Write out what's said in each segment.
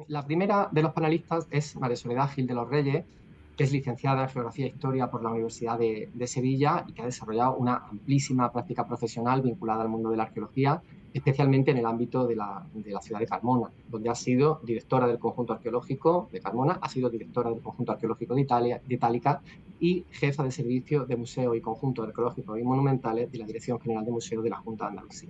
La primera de los panelistas es María Soledad Gil de los Reyes, que es licenciada en Geografía e Historia por la Universidad de Sevilla y que ha desarrollado una amplísima práctica profesional vinculada al mundo de la arqueología, especialmente en el ámbito de la ciudad de Carmona, donde ha sido directora del conjunto arqueológico de Carmona, ha sido directora del conjunto arqueológico de Itálica y jefa de servicio de museos y conjuntos arqueológicos y monumentales de la Dirección General de Museos de la Junta de Andalucía.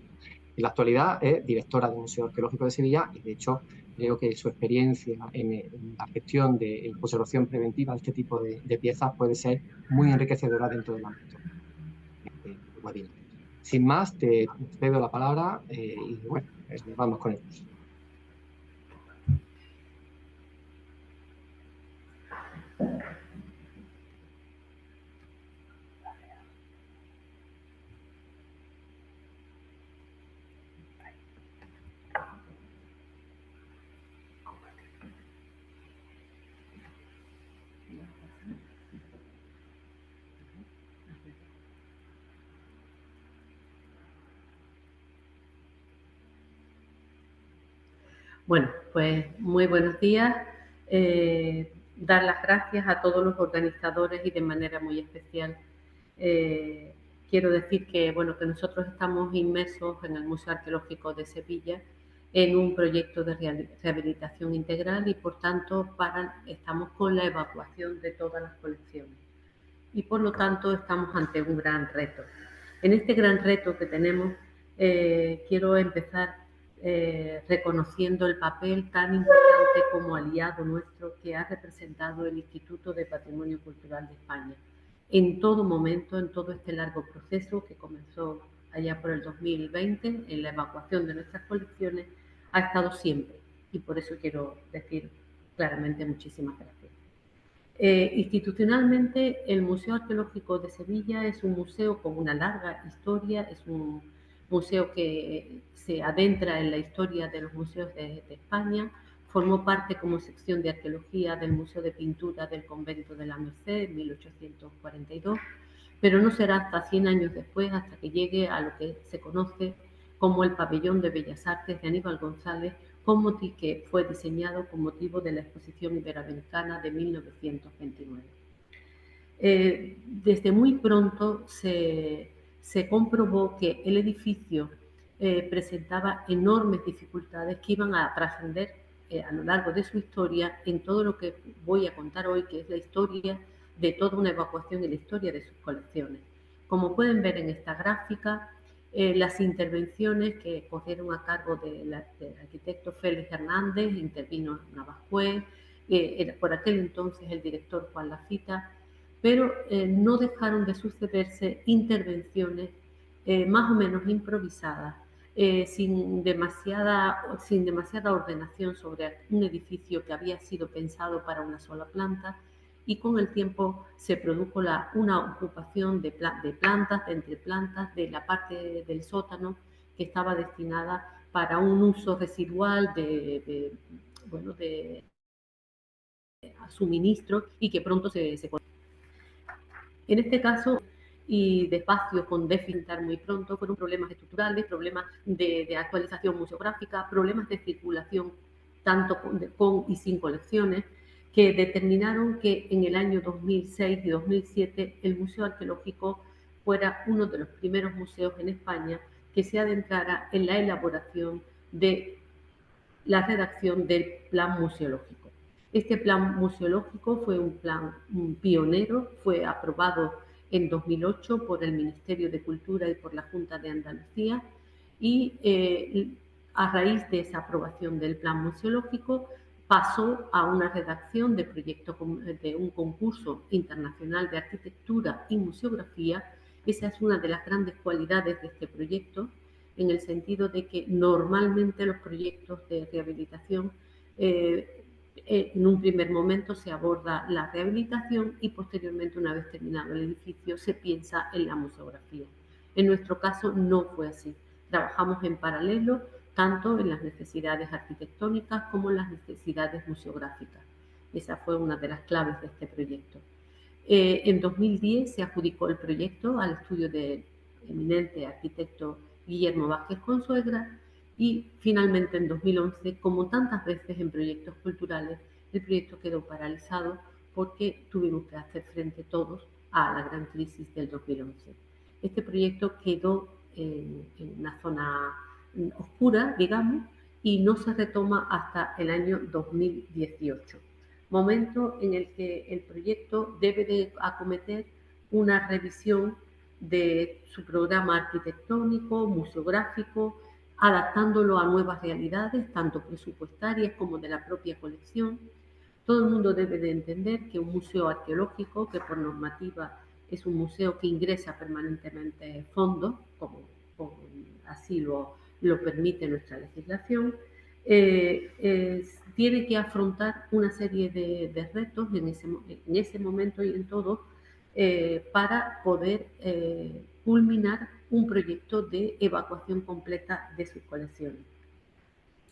En la actualidad es directora del Museo Arqueológico de Sevilla y, de hecho, creo que su experiencia en la gestión de conservación preventiva de este tipo de piezas puede ser muy enriquecedora dentro del ámbito de webinar. Sin más, te cedo la palabra y bueno, vamos con el curso. Bueno, pues muy buenos días. Dar las gracias a todos los organizadores y de manera muy especial quiero decir que, bueno, que nosotros estamos inmersos en el Museo Arqueológico de Sevilla en un proyecto de rehabilitación integral y, por tanto, estamos con la evacuación de todas las colecciones. Y, por lo tanto, estamos ante un gran reto. En este gran reto que tenemos, quiero empezar reconociendo el papel tan importante como aliado nuestro que ha representado el Instituto de Patrimonio Cultural de España en todo momento, en todo este largo proceso que comenzó allá por el 2020, en la evacuación de nuestras colecciones, ha estado siempre. Y por eso quiero decir claramente muchísimas gracias. Institucionalmente, el Museo Arqueológico de Sevilla es un museo con una larga historia, es un museo que se adentra en la historia de los museos de España, formó parte como sección de arqueología del Museo de Pintura del Convento de la Merced en 1842, pero no será hasta 100 años después, hasta que llegue a lo que se conoce como el Pabellón de Bellas Artes de Aníbal González, que fue diseñado con motivo de la Exposición Iberoamericana de 1929. Desde muy pronto se comprobó que el edificio presentaba enormes dificultades que iban a trascender a lo largo de su historia en todo lo que voy a contar hoy, que es la historia de toda una evacuación y la historia de sus colecciones. Como pueden ver en esta gráfica, las intervenciones que corrieron a cargo del arquitecto Félix Hernández, intervino Navascué, por aquel entonces el director Juan Lafita, pero no dejaron de sucederse intervenciones más o menos improvisadas, sin demasiada ordenación sobre un edificio que había sido pensado para una sola planta, y con el tiempo se produjo una ocupación de plantas, entre plantas, de la parte del sótano que estaba destinada para un uso residual de suministro y que pronto se en este caso, y de espacio con déficit muy pronto, fueron problemas estructurales, problemas de actualización museográfica, problemas de circulación tanto con y sin colecciones, que determinaron que en el año 2006 y 2007 el Museo Arqueológico fuera uno de los primeros museos en España que se adentrara en la elaboración de la redacción del Plan Museológico. Este plan museológico fue un plan pionero, fue aprobado en 2008 por el Ministerio de Cultura y por la Junta de Andalucía y a raíz de esa aprobación del plan museológico pasó a una redacción de proyecto de un concurso internacional de arquitectura y museografía. Esa es una de las grandes cualidades de este proyecto, en el sentido de que normalmente los proyectos de rehabilitación en un primer momento se aborda la rehabilitación y posteriormente, una vez terminado el edificio, se piensa en la museografía. En nuestro caso no fue así. Trabajamos en paralelo tanto en las necesidades arquitectónicas como en las necesidades museográficas. Esa fue una de las claves de este proyecto. En 2010 se adjudicó el proyecto al estudio del eminente arquitecto Guillermo Vázquez Consuegra y finalmente en 2011, como tantas veces en proyectos culturales, el proyecto quedó paralizado porque tuvimos que hacer frente todos a la gran crisis del 2011. Este proyecto quedó en una zona oscura, digamos, y no se retoma hasta el año 2018, momento en el que el proyecto debe de acometer una revisión de su programa arquitectónico, museográfico, adaptándolo a nuevas realidades, tanto presupuestarias como de la propia colección. Todo el mundo debe de entender que un museo arqueológico, que por normativa es un museo que ingresa permanentemente fondos, como así lo permite nuestra legislación, tiene que afrontar una serie de retos en ese momento y en todo para poder culminar un proyecto de evacuación completa de sus colecciones.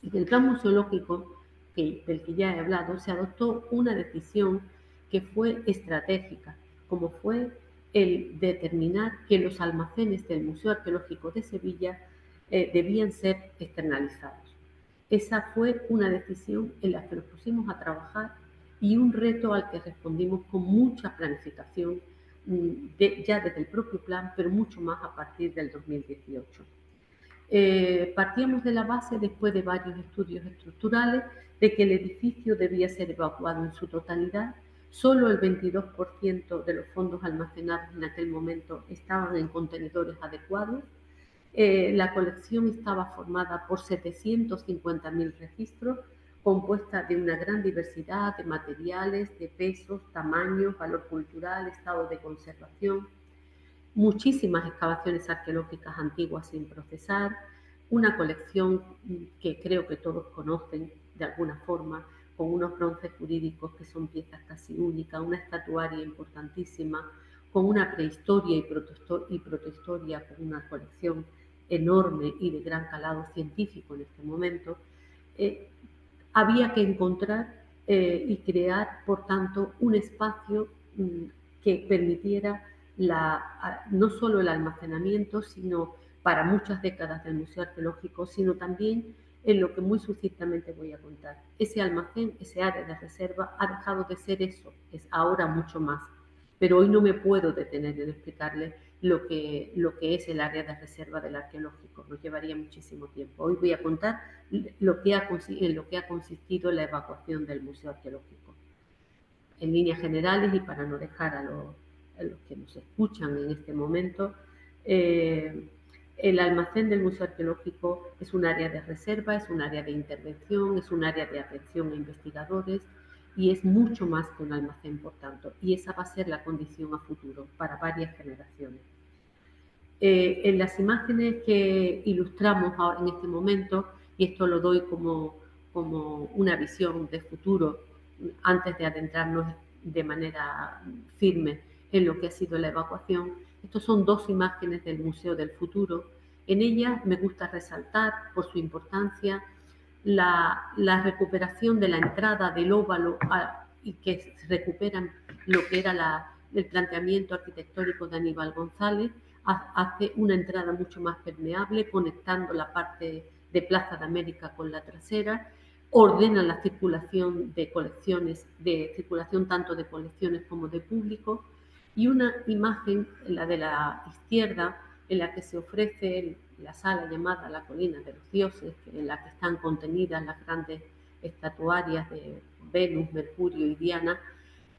En el plan museológico, del que ya he hablado, se adoptó una decisión que fue estratégica, como fue el determinar que los almacenes del Museo Arqueológico de Sevilla debían ser externalizados. Esa fue una decisión en la que nos pusimos a trabajar y un reto al que respondimos con mucha planificación, ya desde el propio plan, pero mucho más a partir del 2018. Partíamos de la base, después de varios estudios estructurales, de que el edificio debía ser evacuado en su totalidad. Solo el 22% de los fondos almacenados en aquel momento estaban en contenedores adecuados. La colección estaba formada por 750.000 registros, compuesta de una gran diversidad de materiales, de pesos, tamaños, valor cultural, estado de conservación, muchísimas excavaciones arqueológicas antiguas sin procesar, una colección que creo que todos conocen de alguna forma, con unos bronces jurídicos que son piezas casi únicas, una estatuaria importantísima, con una prehistoria y protohistoria, con una colección enorme y de gran calado científico en este momento. Había que encontrar y crear, por tanto, un espacio que permitiera no solo el almacenamiento, sino para muchas décadas del Museo Arqueológico, sino también en lo que muy sucintamente voy a contar. Ese almacén, ese área de reserva, ha dejado de ser eso, es ahora mucho más. Pero hoy no me puedo detener en explicarles lo que es el área de reserva del arqueológico, nos llevaría muchísimo tiempo. Hoy voy a contar en lo que ha consistido la evacuación del Museo Arqueológico. En líneas generales, y para no dejar a los que nos escuchan en este momento, el almacén del Museo Arqueológico es un área de reserva, es un área de intervención, es un área de atención a investigadores y es mucho más que un almacén, por tanto, y esa va a ser la condición a futuro para varias generaciones. En las imágenes que ilustramos ahora en este momento, y esto lo doy como una visión de futuro antes de adentrarnos de manera firme en lo que ha sido la evacuación, estos son dos imágenes del Museo del Futuro. En ellas me gusta resaltar, por su importancia, la recuperación de la entrada del óvalo y que recuperan lo que era el planteamiento arquitectónico de Aníbal González, hace una entrada mucho más permeable, conectando la parte de Plaza de América con la trasera, ordena la circulación de colecciones, de circulación tanto de colecciones como de público, y una imagen, la de la izquierda, en la que se ofrece la sala llamada La Colina de los Dioses, en la que están contenidas las grandes estatuarias de Venus, Mercurio y Diana,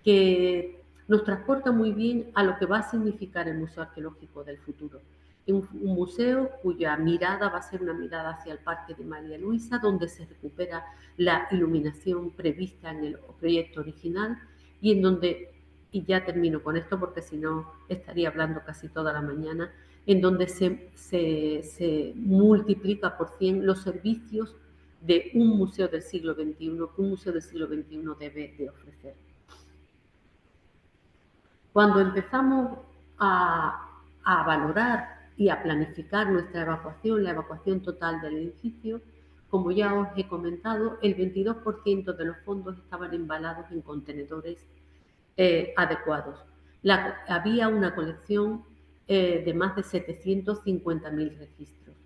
que nos transporta muy bien a lo que va a significar el Museo Arqueológico del futuro. Un museo cuya mirada va a ser una mirada hacia el Parque de María Luisa, donde se recupera la iluminación prevista en el proyecto original y en donde, y ya termino con esto porque si no estaría hablando casi toda la mañana, en donde se multiplica por 100 los servicios de un museo del siglo XXI que un museo del siglo XXI debe de ofrecer. Cuando empezamos a valorar y a planificar nuestra evacuación, la evacuación total del edificio, como ya os he comentado, el 22% de los fondos estaban embalados en contenedores adecuados. Había una colección de más de 750.000 registros.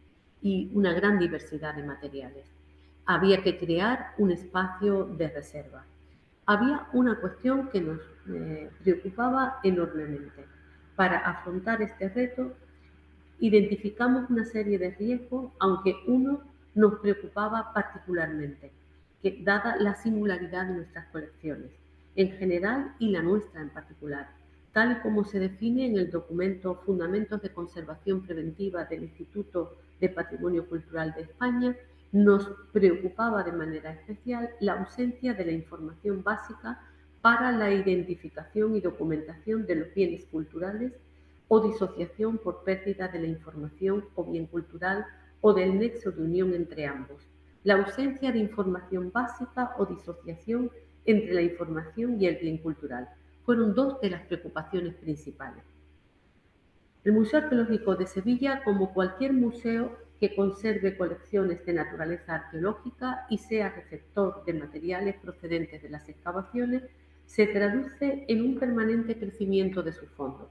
y una gran diversidad de materiales. Había que crear un espacio de reserva. Había una cuestión que nos preocupaba enormemente. Para afrontar este reto, identificamos una serie de riesgos, aunque uno nos preocupaba particularmente, que dada la singularidad de nuestras colecciones, en general y la nuestra en particular, tal y como se define en el documento Fundamentos de Conservación Preventiva del Instituto de Patrimonio Cultural de España, nos preocupaba de manera especial la ausencia de la información básica para la identificación y documentación de los bienes culturales o disociación por pérdida de la información o bien cultural o del nexo de unión entre ambos. La ausencia de información básica o disociación entre la información y el bien cultural fueron dos de las preocupaciones principales. El Museo Arqueológico de Sevilla, como cualquier museo que conserve colecciones de naturaleza arqueológica y sea receptor de materiales procedentes de las excavaciones, se traduce en un permanente crecimiento de sus fondos,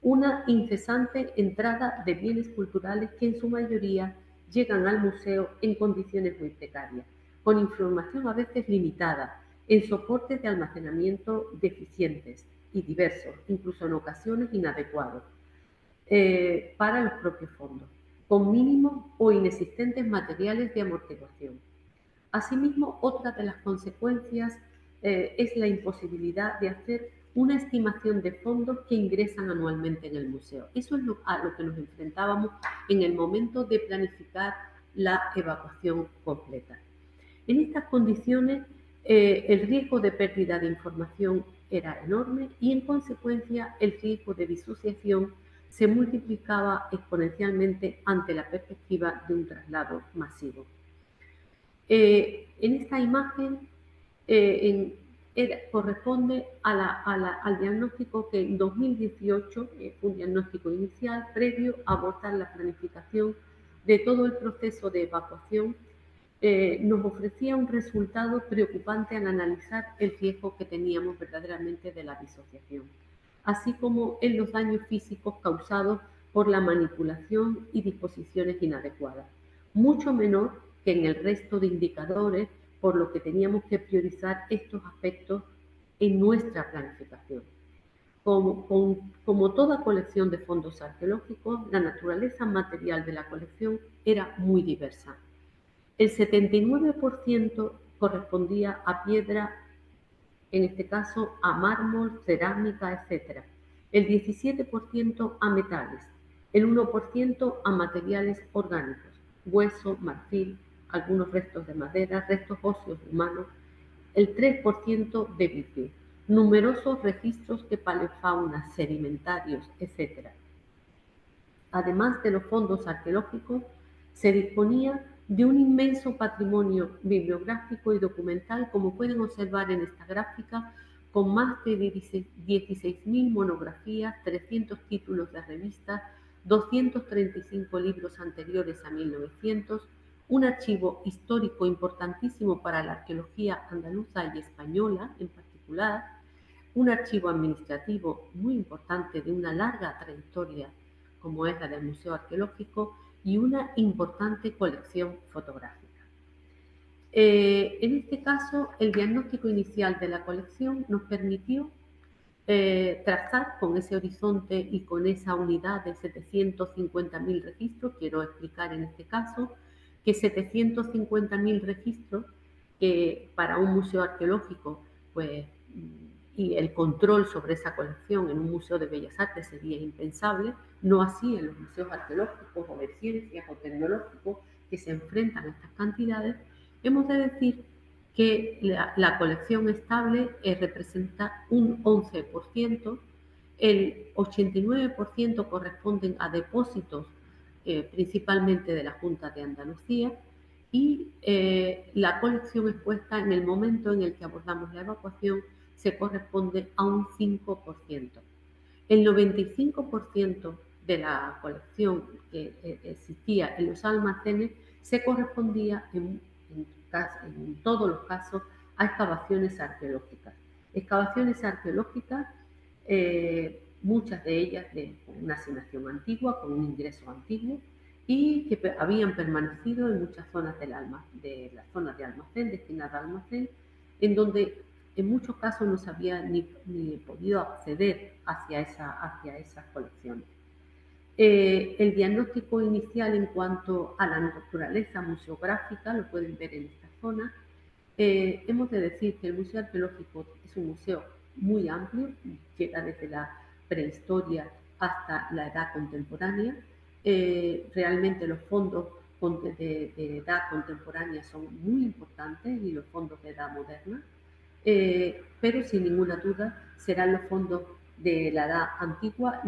una incesante entrada de bienes culturales que en su mayoría llegan al museo en condiciones muy precarias, con información a veces limitada, en soportes de almacenamiento deficientes y diversos, incluso en ocasiones inadecuados, para los propios fondos, con mínimos o inexistentes materiales de amortiguación. Asimismo, otra de las consecuencias es la imposibilidad de hacer una estimación de fondos que ingresan anualmente en el museo. Eso es a lo que nos enfrentábamos en el momento de planificar la evacuación completa. En estas condiciones, el riesgo de pérdida de información era enorme y, en consecuencia, el riesgo de disociación se multiplicaba exponencialmente ante la perspectiva de un traslado masivo. En esta imagen corresponde al diagnóstico que en 2018 fue un diagnóstico inicial previo a abordar la planificación de todo el proceso de evacuación. Nos ofrecía un resultado preocupante al analizar el riesgo que teníamos verdaderamente de la disociación, así como en los daños físicos causados por la manipulación y disposiciones inadecuadas, mucho menor que en el resto de indicadores, por lo que teníamos que priorizar estos aspectos en nuestra planificación. Como toda colección de fondos arqueológicos, la naturaleza material de la colección era muy diversa. El 79% correspondía a piedra, en este caso a mármol, cerámica, etc. El 17% a metales, el 1% a materiales orgánicos, hueso, marfil, algunos restos de madera, restos óseos humanos, el 3% de vidrio, numerosos registros de paleofauna, sedimentarios, etc. Además de los fondos arqueológicos, se disponía de un inmenso patrimonio bibliográfico y documental, como pueden observar en esta gráfica, con más de 16.000 monografías, 300 títulos de revistas, 235 libros anteriores a 1900, un archivo histórico importantísimo para la arqueología andaluza y española en particular, un archivo administrativo muy importante de una larga trayectoria como es la del Museo Arqueológico, y una importante colección fotográfica. En este caso, el diagnóstico inicial de la colección nos permitió trazar con ese horizonte y con esa unidad de 750.000 registros. Quiero explicar en este caso que 750.000 registros, que para un museo arqueológico, pues, y el control sobre esa colección en un museo de Bellas Artes sería impensable, no así en los museos arqueológicos o de ciencias o tecnológicos que se enfrentan a estas cantidades. Hemos de decir que la colección estable representa un 11%, el 89% corresponden a depósitos principalmente de la Junta de Andalucía, y la colección expuesta en el momento en el que abordamos la evacuación se corresponde a un 5%. El 95% de la colección que existía en los almacenes se correspondía en todos los casos a excavaciones arqueológicas. Excavaciones arqueológicas, muchas de ellas con una asignación antigua, con un ingreso antiguo, y que habían permanecido en muchas zonas de las zonas de almacén, destinadas al almacén, en donde en muchos casos no se había ni podido acceder hacia esas colecciones. El diagnóstico inicial en cuanto a la naturaleza museográfica, lo pueden ver en esta zona. Hemos de decir que el Museo Arqueológico es un museo muy amplio, llega desde la prehistoria hasta la edad contemporánea. Realmente los fondos de edad contemporánea son muy importantes y los fondos de edad moderna, pero sin ninguna duda serán los fondos de la edad antigua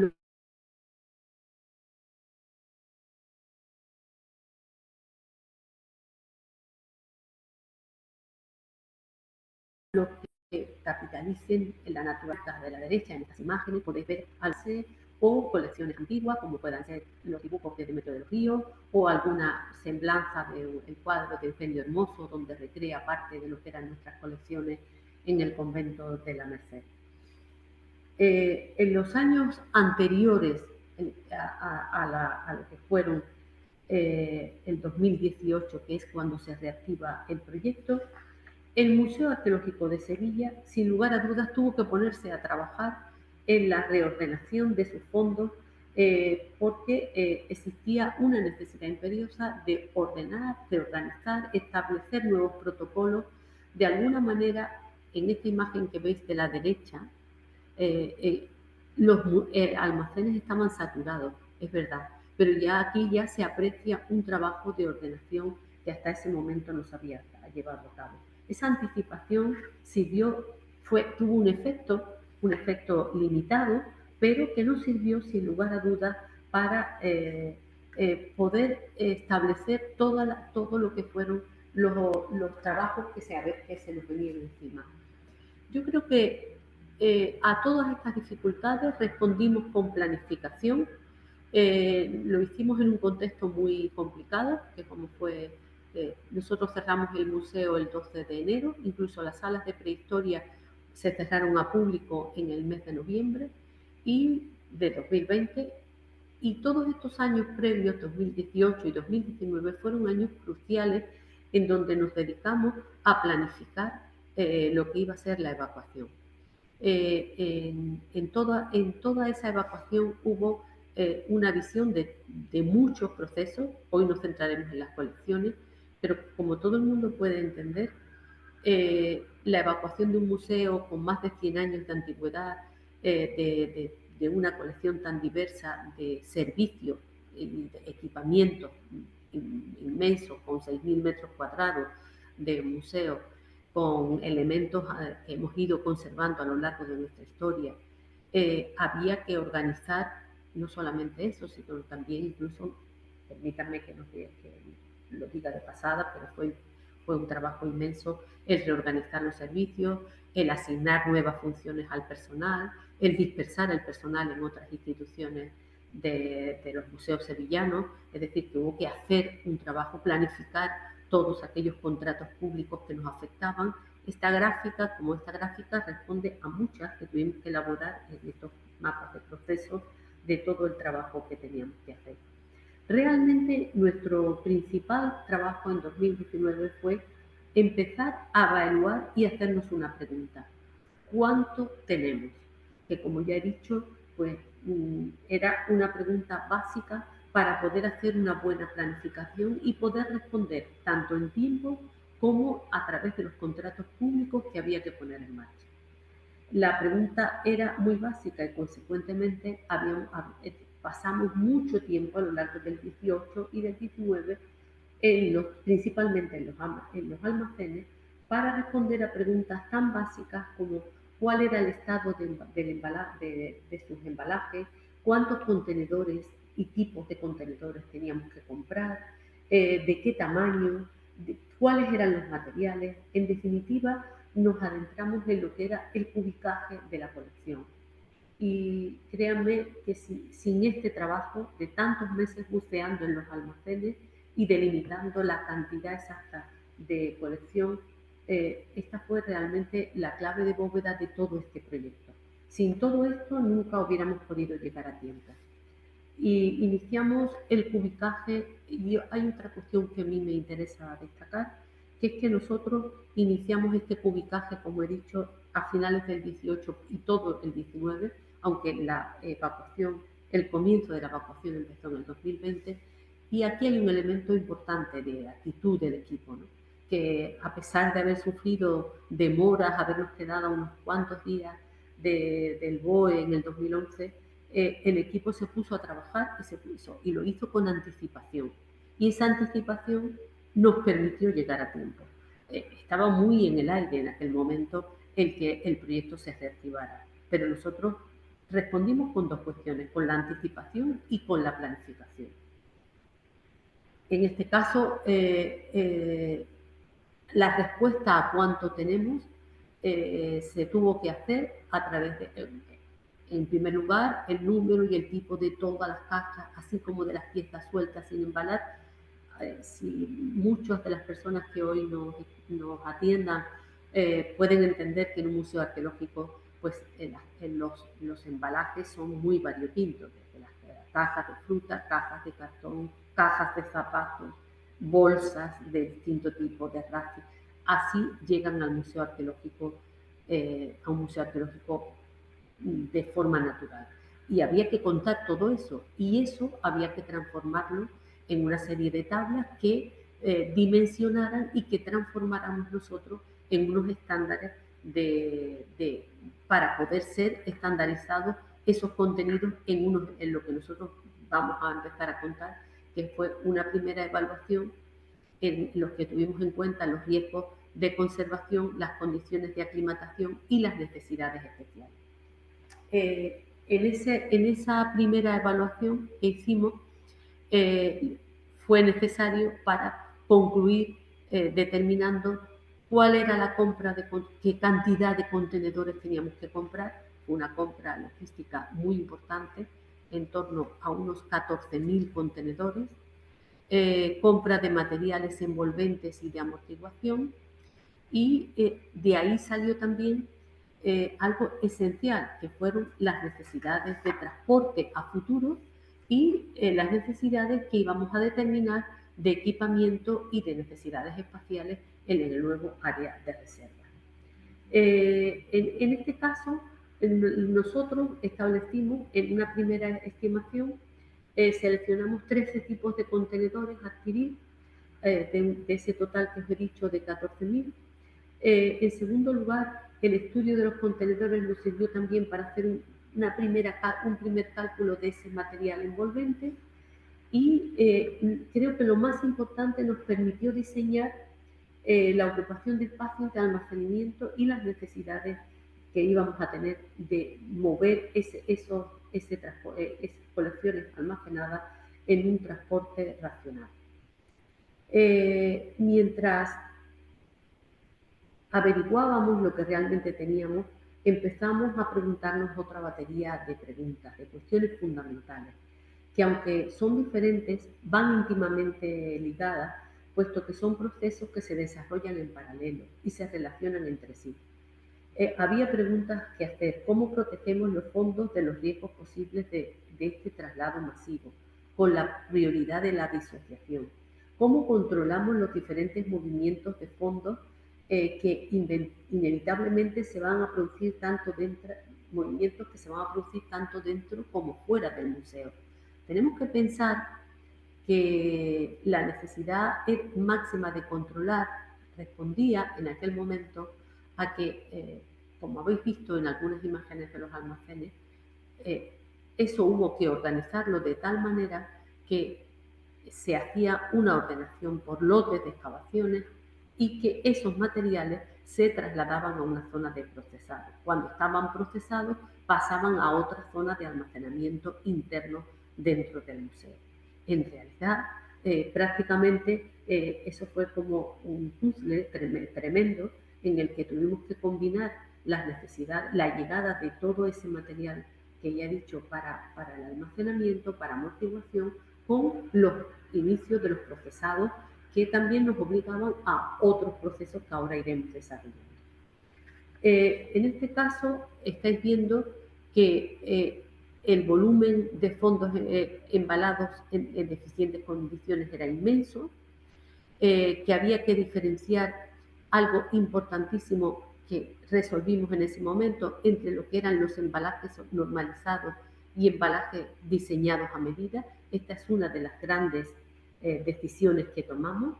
los que capitalicen en la naturaleza de la derecha. En estas imágenes podéis ver alce o colecciones antiguas, como puedan ser los dibujos de Demetrio del Río o alguna semblanza del cuadro de Eugenio Hermoso, donde recrea parte de lo que eran nuestras colecciones en el convento de la Merced. En los años anteriores a lo que fueron el 2018, que es cuando se reactiva el proyecto, el Museo Arqueológico de Sevilla, sin lugar a dudas, tuvo que ponerse a trabajar en la reordenación de sus fondos porque existía una necesidad imperiosa de ordenar, de organizar, establecer nuevos protocolos. De alguna manera, en esta imagen que veis de la derecha, los almacenes estaban saturados, es verdad, pero ya aquí ya se aprecia un trabajo de ordenación que hasta ese momento no se había llevado a cabo. Esa anticipación tuvo un efecto limitado, pero que no sirvió sin lugar a dudas para poder establecer todo lo que fueron los trabajos que se nos venían encima. Yo creo que a todas estas dificultades respondimos con planificación. Lo hicimos en un contexto muy complicado, que como fue, nosotros cerramos el museo el 12 de enero, incluso las salas de prehistoria se cerraron a público en el mes de noviembre y de 2020, y todos estos años previos, 2018 y 2019, fueron años cruciales en donde nos dedicamos a planificar lo que iba a ser la evacuación. En toda esa evacuación hubo una visión de muchos procesos. Hoy nos centraremos en las colecciones, pero como todo el mundo puede entender, la evacuación de un museo con más de 100 años de antigüedad, de una colección tan diversa de servicios y de equipamientos inmensos, con 6.000 metros cuadrados de museo, con elementos que hemos ido conservando a lo largo de nuestra historia, había que organizar no solamente eso, sino también incluso, permítanme que lo diga de pasada, pero fue un trabajo inmenso el reorganizar los servicios, el asignar nuevas funciones al personal, el dispersar el personal en otras instituciones de los museos sevillanos, es decir, que hubo que hacer un trabajo, planificar todos aquellos contratos públicos que nos afectaban. Esta gráfica responde a muchas que tuvimos que elaborar en estos mapas de procesos de todo el trabajo que teníamos que hacer. Realmente nuestro principal trabajo en 2019 fue empezar a evaluar y hacernos una pregunta: ¿cuánto tenemos? Que, como ya he dicho, pues era una pregunta básica para poder hacer una buena planificación y poder responder tanto en tiempo como a través de los contratos públicos que había que poner en marcha. La pregunta era muy básica y consecuentemente pasamos mucho tiempo a lo largo del 18 y del 19 principalmente en los almacenes, para responder a preguntas tan básicas como cuál era el estado de sus embalajes, cuántos contenedores y tipos de contenedores teníamos que comprar, de qué tamaño, cuáles eran los materiales. En definitiva, nos adentramos en lo que era el cubicaje de la colección. Y créanme que sin este trabajo de tantos meses buceando en los almacenes y delimitando la cantidad exacta de colección, esta fue realmente la clave de bóveda de todo este proyecto. Sin todo esto nunca hubiéramos podido llegar a tiempo. Y iniciamos el cubicaje, y hay otra cuestión que a mí me interesa destacar, que es que nosotros iniciamos este cubicaje, como he dicho, a finales del 18 y todo el 19, aunque la evacuación, el comienzo de la evacuación empezó en el 2020, y aquí hay un elemento importante de actitud del equipo, ¿no? Que a pesar de haber sufrido demoras, habernos quedado unos cuantos días del BOE en el 2011, el equipo se puso a trabajar y lo hizo con anticipación. Y esa anticipación nos permitió llegar a tiempo. Estaba muy en el aire en aquel momento el que el proyecto se reactivara, pero nosotros respondimos con dos cuestiones, con la anticipación y con la planificación. En este caso, la respuesta a cuánto tenemos se tuvo que hacer a través de, en primer lugar, el número y el tipo de todas las cajas, así como de las piezas sueltas sin embalar. Si muchas de las personas que hoy nos atiendan pueden entender que en un museo arqueológico pues los embalajes son muy variopintos, desde las cajas de fruta, cajas de cartón, cajas de zapatos, bolsas de distinto tipo de rastre. Así llegan al museo arqueológico, a un museo arqueológico de forma natural. Y había que contar todo eso, y eso había que transformarlo en una serie de tablas que dimensionaran y que transformáramos nosotros en unos estándares para poder ser estandarizados esos contenidos en lo que nosotros vamos a empezar a contar, que fue una primera evaluación en los que tuvimos en cuenta los riesgos de conservación, las condiciones de aclimatación y las necesidades especiales. En esa primera evaluación que hicimos fue necesario para concluir determinando cuál era la compra, qué cantidad de contenedores teníamos que comprar. Fue una compra logística muy importante, en torno a unos 14.000 contenedores, compra de materiales envolventes y de amortiguación, y de ahí salió también algo esencial, que fueron las necesidades de transporte a futuro y las necesidades que íbamos a determinar de equipamiento y de necesidades espaciales en el nuevo área de reserva. En este caso, nosotros establecimos en una primera estimación, seleccionamos 13 tipos de contenedores a adquirir, de ese total que os he dicho de 14.000. En segundo lugar, el estudio de los contenedores nos sirvió también para hacer un primer cálculo de ese material envolvente, y creo que lo más importante, nos permitió diseñar la ocupación de espacios de almacenamiento y las necesidades que íbamos a tener de mover esas colecciones almacenadas en un transporte racional. Mientras averiguábamos lo que realmente teníamos, empezamos a preguntarnos otra batería de preguntas, de cuestiones fundamentales, que aunque son diferentes, van íntimamente ligadas, puesto que son procesos que se desarrollan en paralelo y se relacionan entre sí. Había preguntas que hacer: ¿cómo protegemos los fondos de los riesgos posibles de este traslado masivo, con la prioridad de la disociación? ¿Cómo controlamos los diferentes movimientos de fondos que inevitablemente se van a producir movimientos que se van a producir tanto dentro como fuera del museo? Tenemos que pensar que la necesidad máxima de controlar respondía en aquel momento a que, como habéis visto en algunas imágenes de los almacenes, eso hubo que organizarlo de tal manera que se hacía una ordenación por lotes de excavaciones y que esos materiales se trasladaban a una zona de procesado. Cuando estaban procesados, pasaban a otra zona de almacenamiento interno dentro del museo. En realidad, prácticamente eso fue como un puzzle tremendo en el que tuvimos que combinar las necesidades, la llegada de todo ese material que ya he dicho para el almacenamiento, para amortiguación, con los inicios de los procesados, que también nos obligaban a otros procesos que ahora iremos desarrollando. En este caso, estáis viendo que el volumen de fondos embalados en deficientes condiciones era inmenso, que había que diferenciar algo importantísimo que resolvimos en ese momento entre lo que eran los embalajes normalizados y embalajes diseñados a medida. Esta es una de las grandes decisiones que tomamos.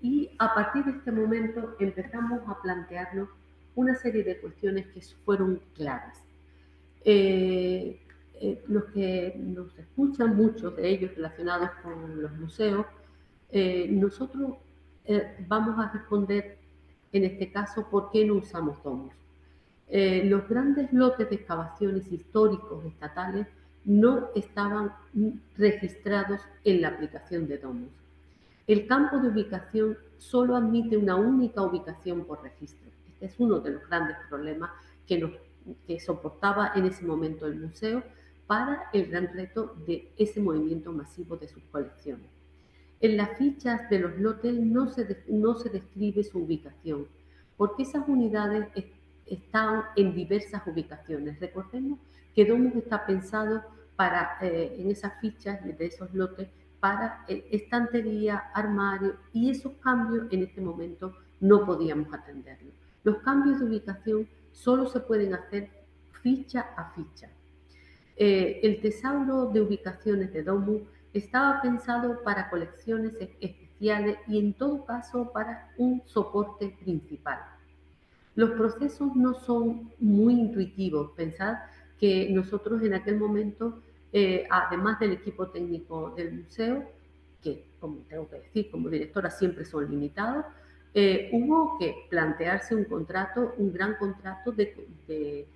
Y a partir de este momento empezamos a plantearnos una serie de cuestiones que fueron claras. Los que nos escuchan, muchos de ellos relacionados con los museos, nosotros vamos a responder en este caso por qué no usamos domos. Los grandes lotes de excavaciones históricos estatales no estaban registrados en la aplicación de domos. El campo de ubicación solo admite una única ubicación por registro. Este es uno de los grandes problemas que soportaba en ese momento el museo para el gran reto de ese movimiento masivo de sus colecciones. En las fichas de los lotes no se describe su ubicación, porque esas unidades están en diversas ubicaciones. Recordemos que Domus está pensado para, en esas fichas de esos lotes, para estantería, armario, y esos cambios en este momento no podíamos atenderlos. Los cambios de ubicación solo se pueden hacer ficha a ficha. El tesauro de ubicaciones de Domus estaba pensado para colecciones especiales y en todo caso para un soporte principal. Los procesos no son muy intuitivos. Pensad que nosotros en aquel momento, además del equipo técnico del museo, que como tengo que decir, como directora siempre son limitados, hubo que plantearse un contrato, un gran contrato de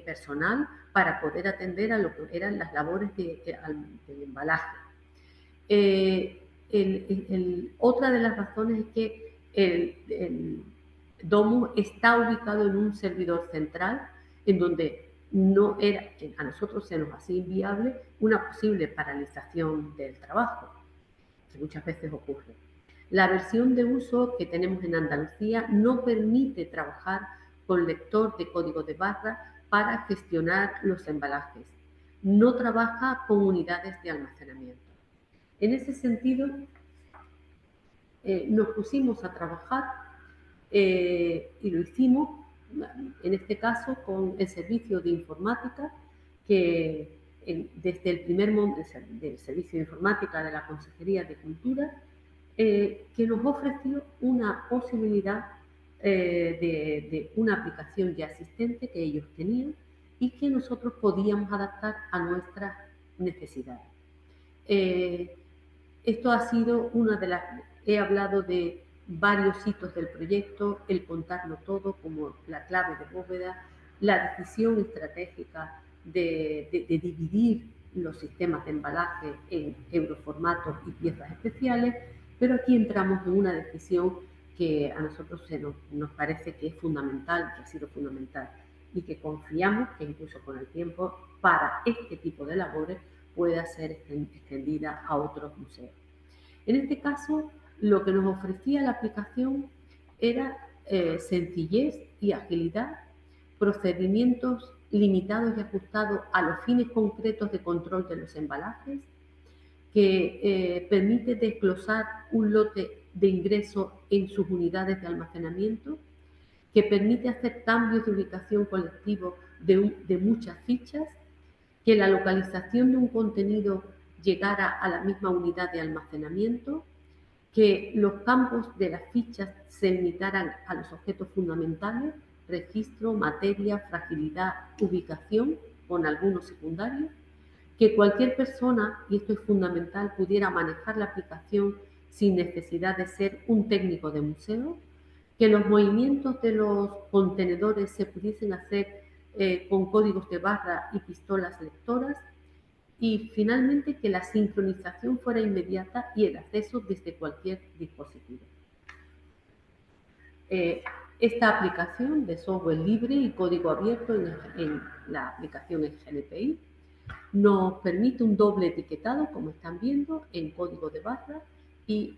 personal para poder atender a lo que eran las labores del embalaje. Otra de las razones es que el Domus está ubicado en un servidor central en donde no era, a nosotros se nos hacía inviable una posible paralización del trabajo, que muchas veces ocurre. La versión de uso que tenemos en Andalucía no permite trabajar con lector de código de barra para gestionar los embalajes. No trabaja con unidades de almacenamiento. En ese sentido, nos pusimos a trabajar y lo hicimos, en este caso, con el servicio de informática, que desde el primer momento del servicio de informática de la Consejería de Cultura, que nos ofreció una posibilidad de una aplicación ya existente que ellos tenían y que nosotros podíamos adaptar a nuestras necesidades. Esto ha sido una de las... He hablado de varios hitos del proyecto, el contarlo todo como la clave de bóveda, la decisión estratégica de dividir los sistemas de embalaje en euroformatos y piezas especiales, pero aquí entramos en una decisión que a nosotros nos parece que es fundamental, que ha sido fundamental, y que confiamos que incluso con el tiempo, para este tipo de labores, pueda ser extendida a otros museos. En este caso, lo que nos ofrecía la aplicación era sencillez y agilidad, procedimientos limitados y ajustados a los fines concretos de control de los embalajes, que permite desglosar un lote de ingreso en sus unidades de almacenamiento, que permite hacer cambios de ubicación colectivo de muchas fichas, que la localización de un contenido llegara a la misma unidad de almacenamiento, que los campos de las fichas se limitaran a los objetos fundamentales, registro, materia, fragilidad, ubicación, con algunos secundarios, que cualquier persona, y esto es fundamental, pudiera manejar la aplicación sin necesidad de ser un técnico de museo, que los movimientos de los contenedores se pudiesen hacer con códigos de barra y pistolas lectoras, y finalmente que la sincronización fuera inmediata y el acceso desde cualquier dispositivo. Esta aplicación de software libre y código abierto en la aplicación en GNPI nos permite un doble etiquetado, como están viendo, en código de barra y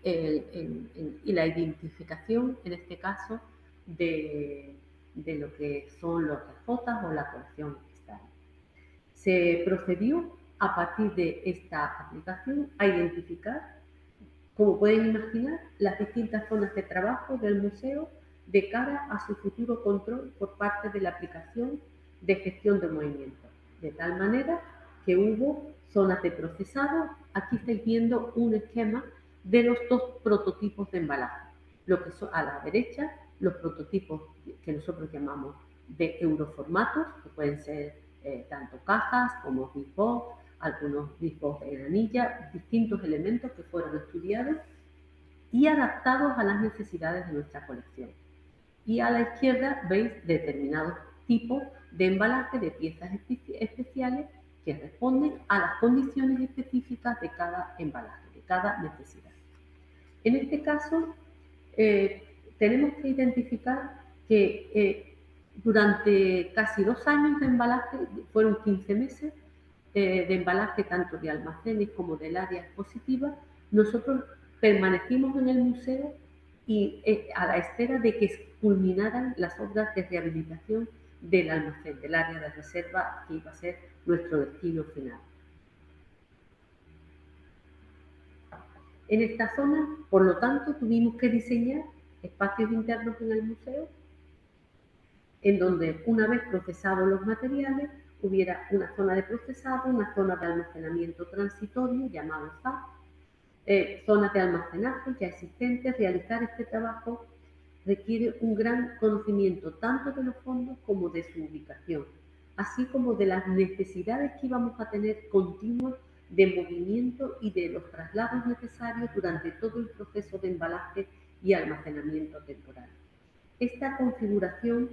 la identificación, en este caso, de de lo que son los TJ o la colección externa. Se procedió a partir de esta aplicación a identificar, como pueden imaginar, las distintas zonas de trabajo del museo de cara a su futuro control por parte de la aplicación de gestión de movimientos. De tal manera que hubo zonas de procesado. Aquí estáis viendo un esquema de los dos prototipos de embalaje. Lo que son a la derecha, los prototipos que nosotros llamamos de euroformatos, que pueden ser tanto cajas como big box, algunos big box en anilla, distintos elementos que fueron estudiados y adaptados a las necesidades de nuestra colección. Y a la izquierda veis determinados tipos de embalaje de piezas especiales que responden a las condiciones específicas de cada embalaje, de cada necesidad. En este caso, tenemos que identificar que durante casi 2 años de embalaje, fueron 15 meses de embalaje tanto de almacenes como del área expositiva, nosotros permanecimos en el museo y a la espera de que culminaran las obras de rehabilitación del almacén, del área de reserva que iba a ser nuestro destino final. En esta zona, por lo tanto, tuvimos que diseñar espacios internos en el museo en donde, una vez procesados los materiales, hubiera una zona de procesado, una zona de almacenamiento transitorio, llamado ZAP, zonas de almacenaje ya existentes. Realizar este trabajo requiere un gran conocimiento tanto de los fondos como de su ubicación, así como de las necesidades que íbamos a tener continuas de movimiento y de los traslados necesarios durante todo el proceso de embalaje y almacenamiento temporal. Esta configuración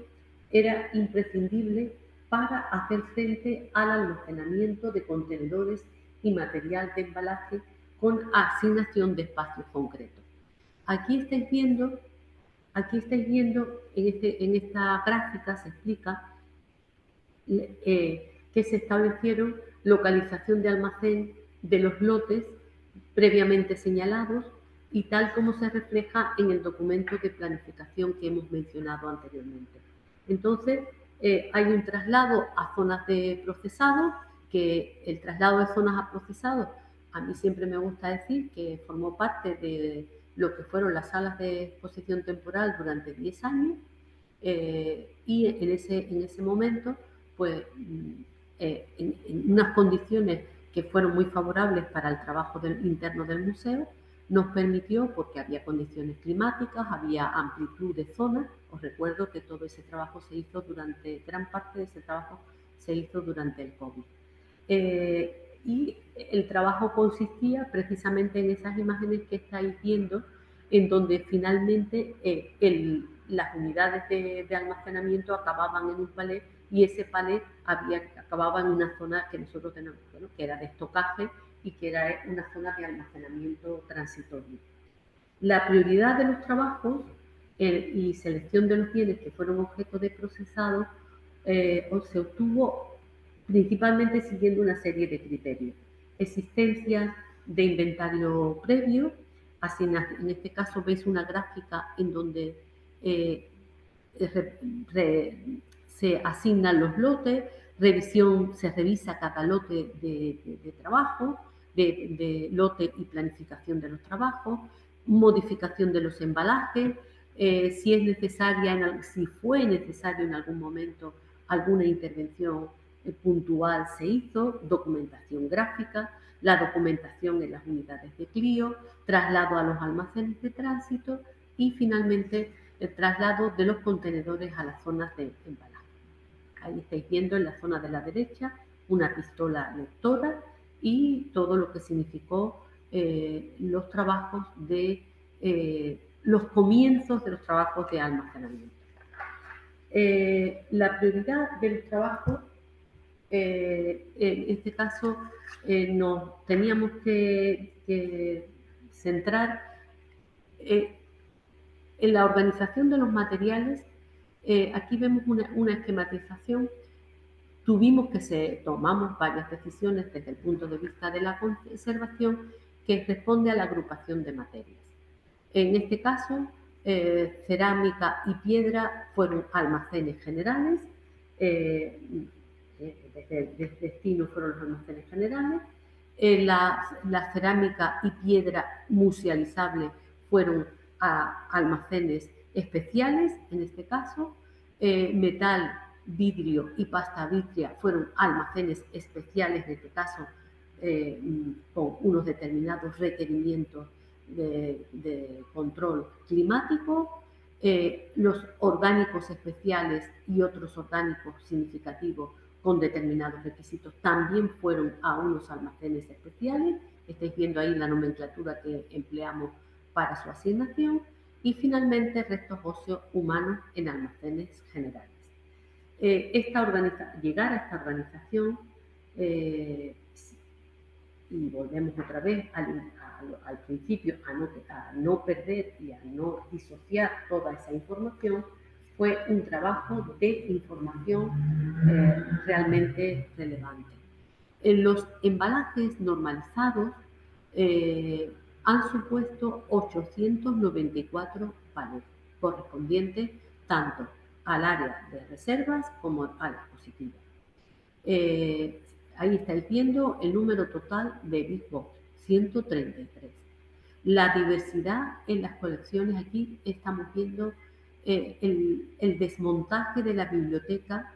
era imprescindible para hacer frente al almacenamiento de contenedores y material de embalaje con asignación de espacios concretos. Aquí estáis viendo en esta gráfica se explica que se establecieron localización de almacén de los lotes previamente señalados y tal como se refleja en el documento de planificación que hemos mencionado anteriormente. Entonces, hay un traslado a zonas de procesado, que el traslado de zonas a procesado, a mí siempre me gusta decir que formó parte de lo que fueron las salas de exposición temporal durante 10 años, y en ese momento, pues, en unas condiciones que fueron muy favorables para el trabajo interno del museo, nos permitió, porque había condiciones climáticas, había amplitud de zonas. Os recuerdo que todo ese trabajo se hizo gran parte de ese trabajo se hizo durante el COVID. Y el trabajo consistía precisamente en esas imágenes que estáis viendo, en donde finalmente las unidades de almacenamiento acababan en un palet y ese palet acababa en una zona que nosotros tenemos, bueno, que era de estocaje y que era una zona de almacenamiento transitorio. La prioridad de los trabajos y selección de los bienes que fueron objeto de procesado se obtuvo principalmente siguiendo una serie de criterios. Existencia de inventario previo, en este caso veis una gráfica en donde se asignan los lotes, se revisa cada lote de trabajo, de lote y planificación de los trabajos, modificación de los embalajes, si fue necesario en algún momento alguna intervención puntual se hizo, documentación gráfica, la documentación en las unidades de Clio, traslado a los almacenes de tránsito y finalmente el traslado de los contenedores a las zonas de embalaje. Ahí estáis viendo en la zona de la derecha una pistola lectora y todo lo que significó los trabajos los comienzos de los trabajos de almacenamiento. La prioridad del trabajo, en este caso, nos teníamos que centrar en la organización de los materiales. Aquí vemos una esquematización. Tomamos varias decisiones desde el punto de vista de la conservación que responde a la agrupación de materias. En este caso, cerámica y piedra fueron almacenes generales, desde el destino fueron los almacenes generales. La cerámica y piedra musealizable fueron a almacenes especiales, en este caso. Metal, vidrio y pasta vitria fueron almacenes especiales, en este caso, con unos determinados requerimientos de control climático. Los orgánicos especiales y otros orgánicos significativos con determinados requisitos también fueron a unos almacenes especiales. Estáis viendo ahí la nomenclatura que empleamos para su asignación. Y finalmente restos óseos humanos en almacenes generales. Llegar a esta organización, y volvemos otra vez al principio, a no perder y a no disociar toda esa información, fue un trabajo de información realmente relevante. Los embalajes normalizados han supuesto 894 valores, correspondientes tanto al área de reservas como a las positivas. Ahí estáis viendo el número total de Big Box, 133. La diversidad en las colecciones, aquí estamos viendo el desmontaje de la biblioteca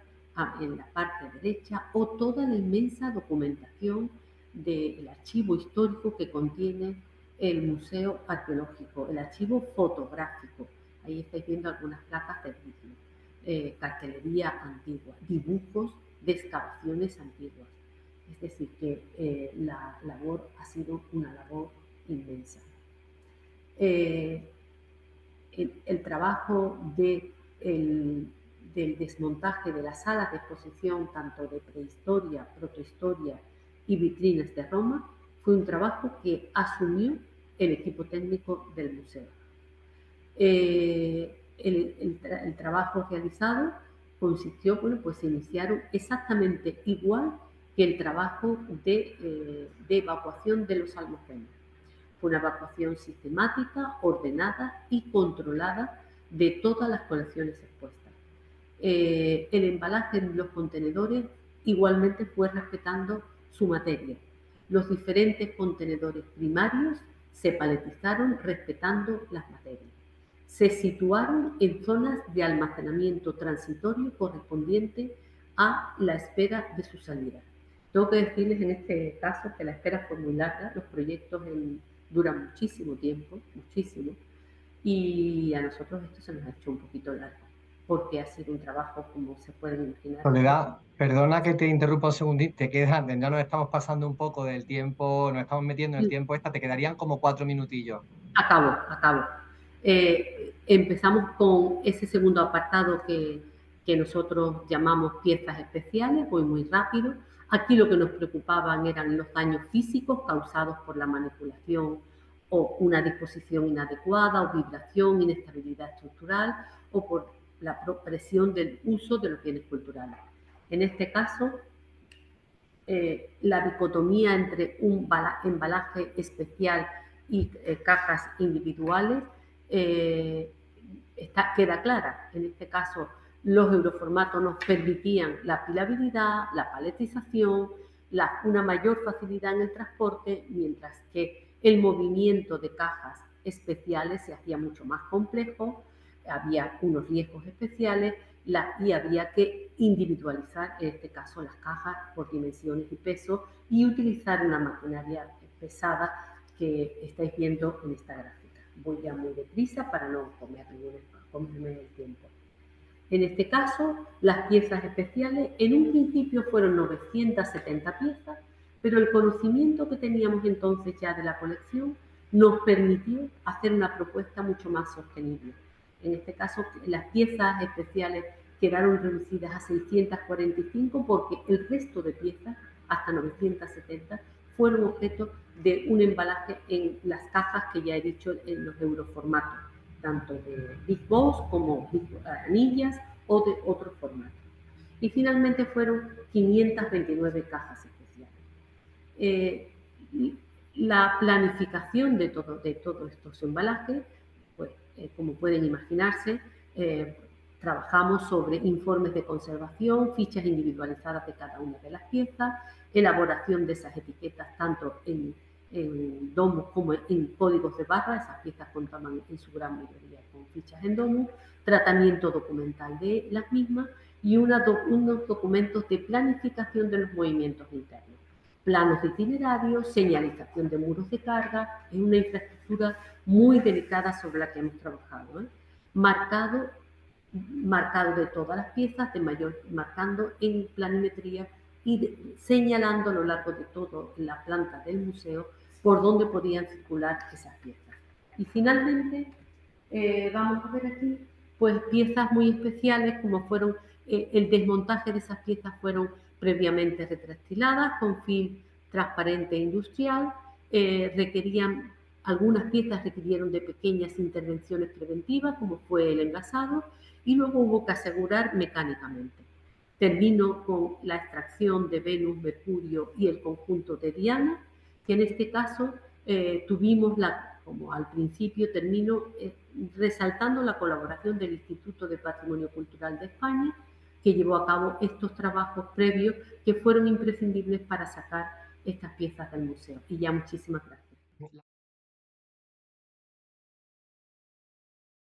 en la parte derecha, o toda la inmensa documentación del archivo histórico que contiene el Museo Arqueológico, el archivo fotográfico. Ahí estáis viendo algunas placas de vidrio, cartelería antigua, dibujos de excavaciones antiguas. Es decir, que la labor ha sido una labor inmensa. El trabajo del desmontaje de las salas de exposición, tanto de prehistoria, protohistoria y vitrinas de Roma, fue un trabajo que asumió el equipo técnico del museo. El trabajo realizado consistió, bueno, pues se iniciaron exactamente igual que el trabajo de evacuación de los almacenes. Fue una evacuación sistemática, ordenada y controlada de todas las colecciones expuestas. El embalaje en los contenedores igualmente fue respetando su materia. Los diferentes contenedores primarios se paletizaron respetando las materias. Se situaron en zonas de almacenamiento transitorio correspondiente a la espera de su salida. Tengo que decirles en este caso que la espera fue muy larga, los proyectos duran muchísimo tiempo, muchísimo, y a nosotros esto se nos ha hecho un poquito largo, porque ha sido un trabajo, como se pueden imaginar. Soledad, perdona que te interrumpa un segundito, ya nos estamos pasando un poco del tiempo, nos estamos metiendo en el tiempo te quedarían como 4 minutillos. Acabo. Empezamos con ese segundo apartado que nosotros llamamos piezas especiales, voy muy rápido. Aquí lo que nos preocupaban eran los daños físicos causados por la manipulación o una disposición inadecuada, o vibración, inestabilidad estructural, o por la presión del uso de los bienes culturales. En este caso, la dicotomía entre un embalaje especial y cajas individuales queda clara. En este caso, los euroformatos nos permitían la pilabilidad, la paletización, una mayor facilidad en el transporte, mientras que el movimiento de cajas especiales se hacía mucho más complejo, había unos riesgos especiales y había que individualizar, en este caso, las cajas por dimensiones y peso, y utilizar una maquinaria pesada que estáis viendo en esta gráfica. Voy ya muy deprisa para no comerme el tiempo. En este caso, las piezas especiales en un principio fueron 970 piezas, pero el conocimiento que teníamos entonces ya de la colección nos permitió hacer una propuesta mucho más sostenible. En este caso, las piezas especiales quedaron reducidas a 645 porque el resto de piezas, hasta 970, fueron objeto de un embalaje en las cajas que ya he dicho en los euroformatos, tanto de Big Box como anillas o de otros formatos. Y finalmente fueron 529 cajas especiales. La planificación de todos estos embalajes, pues como pueden imaginarse, trabajamos sobre informes de conservación, fichas individualizadas de cada una de las piezas, elaboración de esas etiquetas tanto en domos como en códigos de barra. Esas piezas contaban en su gran mayoría con fichas en domo, tratamiento documental de las mismas y unos documentos de planificación de los movimientos internos, planos de itinerarios, señalización de muros de carga. Es una infraestructura muy delicada sobre la que hemos trabajado, marcado de todas las piezas, marcando en planimetría y señalando a lo largo de toda la planta del museo por dónde podían circular esas piezas. Y finalmente, vamos a ver aquí, pues piezas muy especiales como fueron el desmontaje de esas piezas fueron previamente retractiladas con film transparente industrial, algunas piezas requirieron de pequeñas intervenciones preventivas como fue el engasado y luego hubo que asegurar mecánicamente. Termino con la extracción de Venus, Mercurio y el conjunto de Diana, que en este caso tuvimos como al principio termino resaltando la colaboración del Instituto de Patrimonio Cultural de España, que llevó a cabo estos trabajos previos que fueron imprescindibles para sacar estas piezas del museo. Y ya muchísimas gracias.